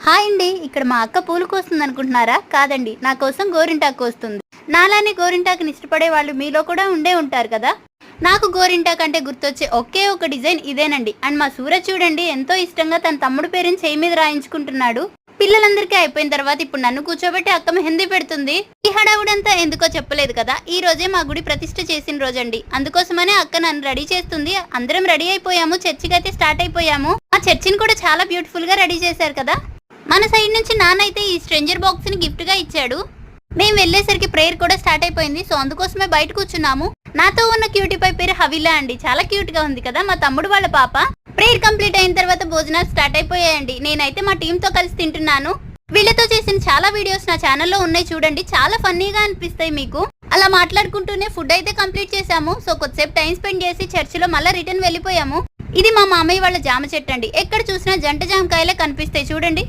Hi అండి. ఇక్కడ మా అక్క పూలు కోస్తుంది అనుకుంటున్నారా? కాదండి, నా కోసం గోరింటాకు కోస్తుంది. నాలానే గోరింటాకుని ఇష్టపడే వాళ్ళు మీలో కూడా ఉండే ఉంటారు కదా. నాకు గోరింటాకు అంటే గుర్తొచ్చే ఒకే ఒక డిజైన్ ఇదేనండి. అండ్ మా సూరజ్ చూడండి ఎంతో ఇష్టంగా తన తమ్ముడు పేరుని చేయి మీద రాయించుకుంటున్నాడు. పిల్లలందరికీ అయిపోయిన తర్వాత ఇప్పుడు నన్ను కూర్చోబెట్టి అక్క మెహందీ పెడుతుంది. ఈ హడావుడంతా ఎందుకో చెప్పలేదు కదా. ఈ రోజే మా గుడి ప్రతిష్ఠ చేసిన రోజండి. అందుకోసమనే అక్క నన్ను రెడీ చేస్తుంది. అందరం రెడీ అయిపోయాము. చర్చికి అయితే స్టార్ట్ అయిపోయాము. ఆ చర్చిని కూడా చాలా బ్యూటిఫుల్ గా రెడీ చేశారు కదా. మన సైడ్ నుంచి నాన్న అయితే ఈ స్ట్రేంజర్ బాక్స్ ని గిఫ్ట్ గా ఇచ్చాడు. మేము వెళ్ళేసరికి ప్రేయర్ కూడా స్టార్ట్ అయిపోయింది. సో అందుకోసమే బయట కూర్చున్నాము. నాతో ఉన్న క్యూటీ పై పేరు హవిలా అండి. చాలా క్యూట్ గా ఉంది కదా, మా తమ్ముడు వాళ్ళ పాప. ప్రేయర్ కంప్లీట్ అయిన తర్వాత భోజనాలు స్టార్ట్ అయిపోయాయండి. నేనైతే మా టీమ్ తో కలిసి తింటున్నాను. వీళ్ళతో చేసిన చాలా వీడియోస్ నా ఛానల్లో ఉన్నాయి చూడండి. చాలా ఫన్నీగా అనిపిస్తాయి మీకు. అలా మాట్లాడుకుంటూనే ఫుడ్ అయితే కంప్లీట్ చేసాము. సో కొద్దిసేపు టైం స్పెండ్ చేసి చర్చిలో మళ్ళీ రిటర్న్ వెళ్ళిపోయాము. ఇది మా మామయ్య వాళ్ళ జామ చెట్టు అండి. ఎక్కడ చూసినా జంట జామకాయలే కనిపిస్తాయి చూడండి.